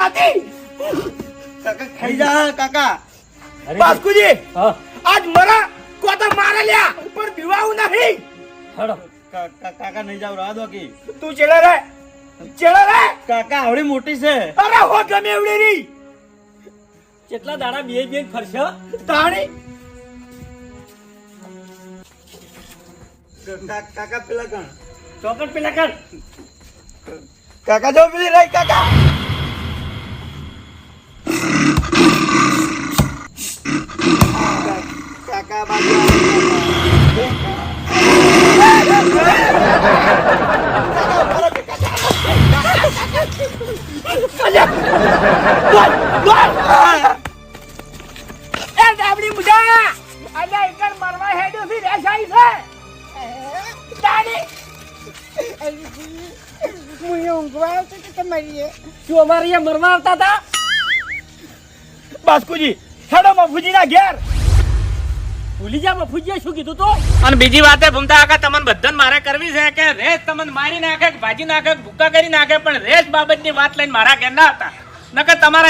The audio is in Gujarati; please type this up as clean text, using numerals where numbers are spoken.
ખાતી કાકા ખાઈ જા કાકા. બાસ્કુજી હા આજ મરા કોતા મારે લ્યા પણ બીવાવું નહીં. હેડો કાકા નહીં જાવ રાહ દો કી. તું ચેડા રે કાકા આવડી મોટી છે. અરે હો ગમે એવડી રી કેટલા દાડા બે ફરશે તાણી કાકા પેલા કણ. ચોકટ પેલા કર કાકા જો પેલી રહી કાકા કાકા બાજુ એ ડાબડી મુજા આજે એકર મરવા હેડ્યો થી રેસાઈ છે તાણી મુએ ઊંઘવા આવતો તો તમારી તું અમારે અહીંયા મરવા આવતા હતા બાસ્કુજી હેડો મફુજીના ઘેર ભૂલી જા મફુજીએ શું કીધું તો અને બીજી વાતે ભૂમતા કાકા તમને બધાને મારે કરવી છે કે રેસ તમને મારી નાખે કે ભાજી નાખે કે ભૂકા કરી નાખે પણ રેસ બાબતની વાત લઈને મારા ઘેર ના હતા નકર તમારા